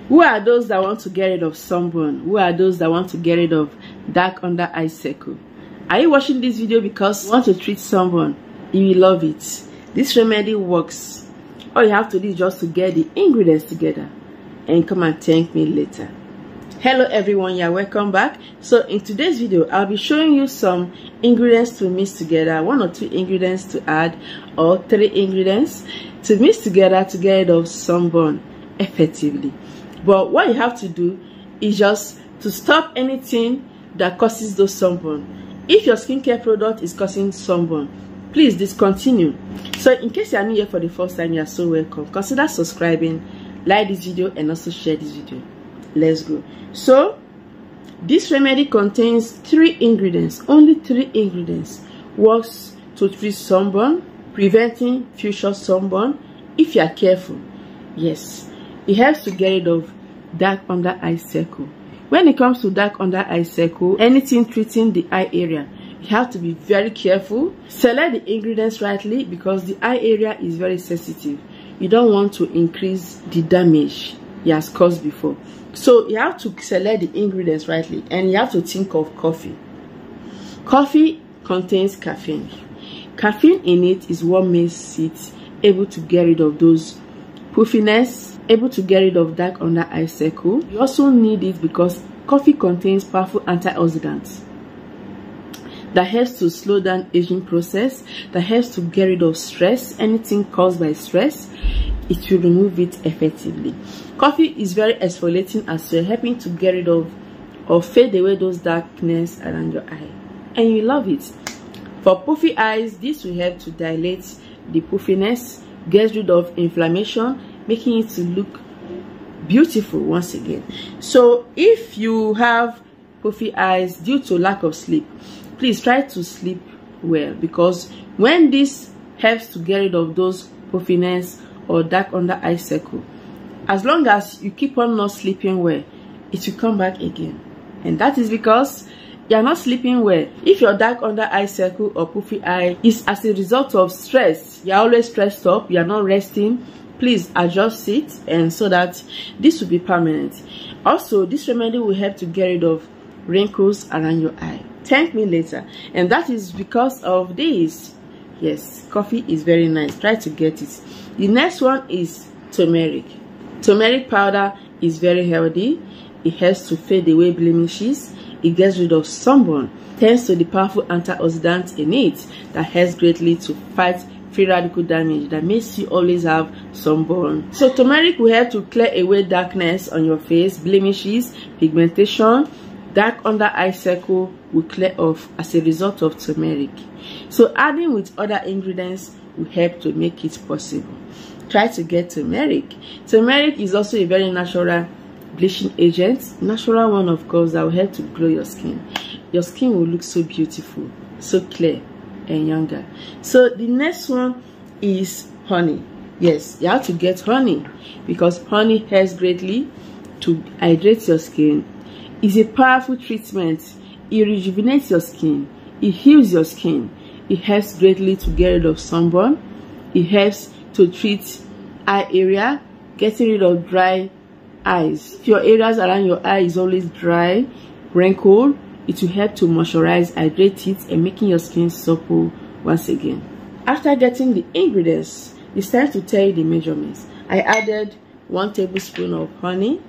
Who are those that want to get rid of sunburn? Who are those that want to get rid of dark under eye circle? Are you watching this video because you want to treat sunburn? You will love it. This remedy works. All you have to do is just to get the ingredients together and come and thank me later. Hello everyone, yeah, welcome back. So in today's video I'll be showing you some ingredients to mix together, 1 or 2 ingredients to add, or 3 ingredients to mix together to get rid of sunburn effectively. But what you have to do is just to stop anything that causes those sunburn. If your skincare product is causing sunburn, please discontinue. So in case you are new here for the first time, you are so welcome. Consider subscribing, like this video, and also share this video. Let's go. So this remedy contains 3 ingredients, only 3 ingredients. Works to treat sunburn, preventing future sunburn if you are careful. Yes, it helps to get rid of dark under eye circle. When it comes to dark under eye circle, anything treating the eye area, you have to be very careful. Select the ingredients rightly because the eye area is very sensitive. You don't want to increase the damage it has caused before. So you have to select the ingredients rightly, and you have to think of coffee. Coffee contains caffeine. Caffeine in it is what makes it able to get rid of those puffiness, able to get rid of dark under eye circle. You also need it because coffee contains powerful antioxidants that helps to slow down aging process, that helps to get rid of stress, anything caused by stress. It will remove it effectively. Coffee is very exfoliating as well, helping to get rid of or fade away those darkness around your eye, and you love it. For puffy eyes, this will help to dilate the puffiness, get rid of inflammation, making it to look beautiful once again. So if you have puffy eyes due to lack of sleep, please try to sleep well, because when this helps to get rid of those puffiness or dark under eye circle, as long as you keep on not sleeping well, it will come back again. And that is because you are not sleeping well. If your dark under eye circle or puffy eye is as a result of stress, you are always stressed up, you are not resting, please adjust it, and so that this will be permanent. Also, this remedy will help to get rid of wrinkles around your eye. Thank me later. And that is because of this. Yes, coffee is very nice. Try to get it. The next one is turmeric. Turmeric powder is very healthy. It helps to fade away blemishes. It gets rid of sunburn, thanks to the powerful antioxidants in it that helps greatly to fight free radical damage that makes you always have sunburn. So turmeric will help to clear away darkness on your face, blemishes, pigmentation. Dark under eye circle will clear off as a result of turmeric. So adding with other ingredients will help to make it possible. Try to get turmeric. Turmeric is also a very natural bleaching agent, natural one of course, that will help to glow your skin. Your skin will look so beautiful, so clear and younger. So the next one is honey. Yes, you have to get honey because honey helps greatly to hydrate your skin. It's a powerful treatment. It rejuvenates your skin, it heals your skin, it helps greatly to get rid of sunburn, it helps to treat eye area, getting rid of dry eyes. If your areas around your eye is always dry, wrinkled, it will help to moisturize, hydrate it, and making your skin supple once again. After getting the ingredients, it's time to tell you the measurements. I added 1 tablespoon of honey.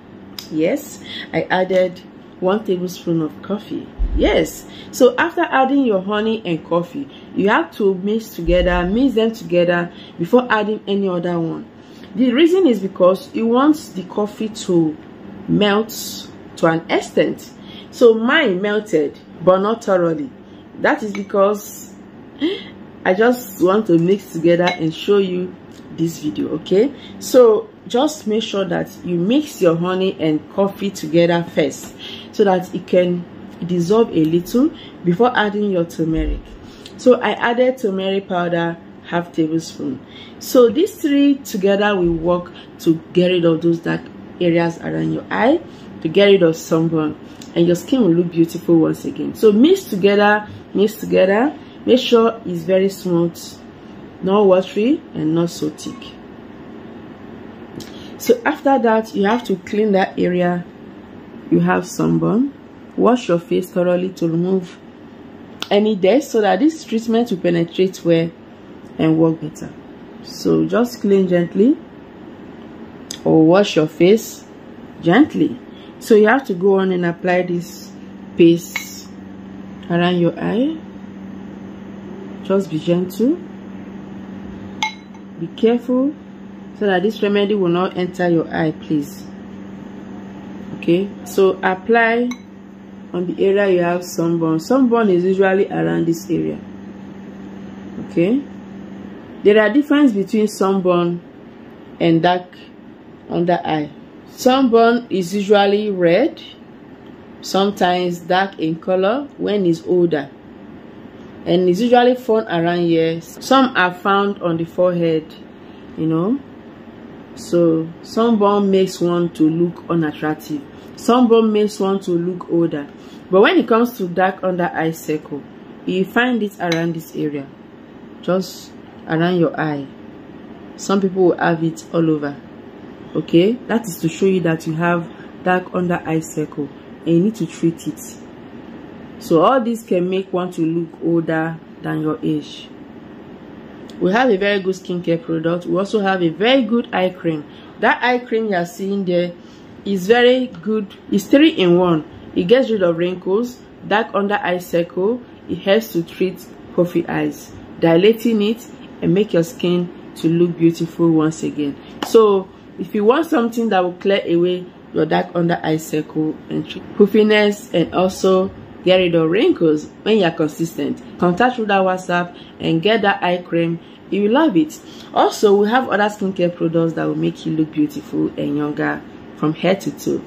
Yes, I added 1 tablespoon of coffee. Yes, so after adding your honey and coffee, you have to mix them together before adding any other one. The reason is because you want the coffee to melt to an extent. So mine melted, but not thoroughly. That is because I just want to mix together and show you this video. Okay, so just make sure that you mix your honey and coffee together first, so that it can dissolve a little before adding your turmeric. So I added turmeric powder, 1/2 tablespoon. So these 3 together will work to get rid of those dark areas around your eye, to get rid of sunburn, and your skin will look beautiful once again. So mix together. Make sure it's very smooth, not watery and not so thick. So after that, you have to clean that area you have sunburn. Wash your face thoroughly to remove any dirt so that this treatment will penetrate well and work better. So just clean gently or wash your face gently. So you have to go on and apply this paste around your eye. Just be gentle, be careful so that this remedy will not enter your eye, please. Okay, so apply on the area you have sunburn. Sunburn is usually around this area. Okay, there are differences between sunburn and dark under eye. Sunburn is usually red, sometimes dark in color when it's older, and it's usually found around here. Some are found on the forehead, you know. So sunburn makes one to look unattractive. Sunburn makes one to look older. But when it comes to dark under eye circle, you find it around this area, just around your eye. Some people will have it all over. Okay, that is to show you that you have dark under eye circle and you need to treat it. So all this can make one to look older than your age. We have a very good skincare product. We also have a very good eye cream. That eye cream you are seeing there is very good. It's 3-in-1. It gets rid of wrinkles, dark under eye circle. It helps to treat puffy eyes, dilating it and make your skin to look beautiful once again. So if you want something that will clear away your dark under eye circle and treat puffiness and also get rid of wrinkles when you are consistent, contact through that WhatsApp and get that eye cream. You will love it. Also, we have other skincare products that will make you look beautiful and younger from head to toe.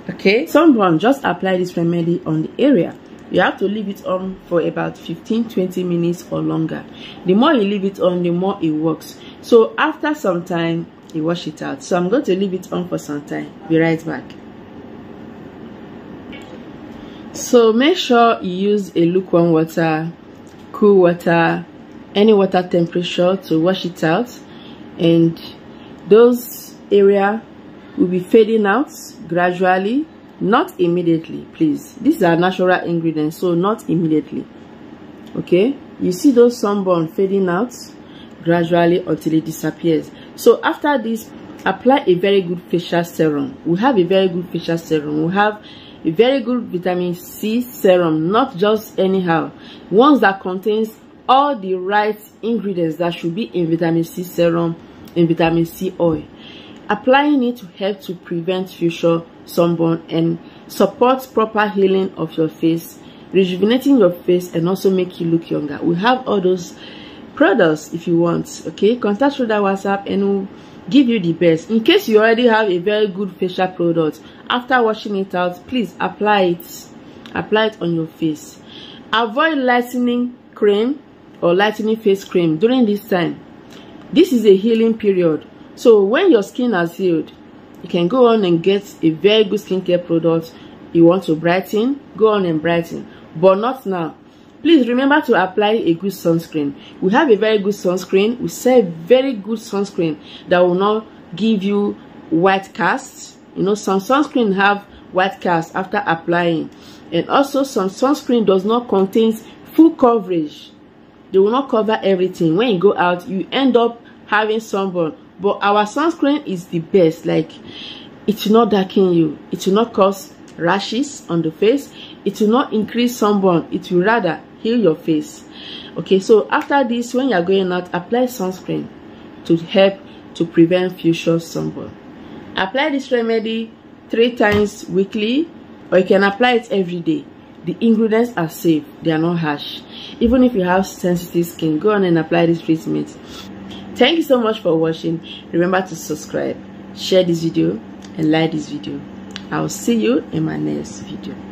Okay, sunburn, just apply this remedy on the area. You have to leave it on for about 15-20 minutes or longer. The more you leave it on, the more it works. So after some time, you wash it out. So I'm going to leave it on for some time. Be right back. So make sure you use a lukewarm water, cool water, any water temperature to wash it out, and those areas will be fading out gradually, not immediately, please. These are natural ingredients, so not immediately. Okay, you see those sunburn fading out gradually until it disappears. So after this, apply a very good facial serum. We have a very good facial serum. We have a very good vitamin C serum, not just anyhow, ones that contains all the right ingredients that should be in vitamin C serum and vitamin C oil. Applying it to help to prevent future sunburn and support proper healing of your face, rejuvenating your face, and also make you look younger. We have all those products if you want. Okay, contact through that WhatsApp and we'll give you the best. In case you already have a very good facial product, after washing it out, please apply it on your face. Avoid lightening cream or lightening face cream during this time. This is a healing period. So when your skin has healed, you can go on and get a very good skincare product. You want to brighten, go on and brighten, but not now. Please remember to apply a good sunscreen. We have a very good sunscreen. We sell very good sunscreen that will not give you white casts. You know, some sunscreen have white cast after applying, and also some sunscreen does not contain full coverage. They will not cover everything. When you go out, you end up having sunburn. But our sunscreen is the best. Like, it will not darken you, it will not cause rashes on the face, it will not increase sunburn, it will rather heal your face. Okay, so after this, when you are going out, apply sunscreen to help to prevent future sunburn. Apply this remedy 3 times weekly, or you can apply it every day. The ingredients are safe, they are not harsh. Even if you have sensitive skin, go on and apply this treatment. Thank you so much for watching. Remember to subscribe, share this video, and like this video. I will see you in my next video.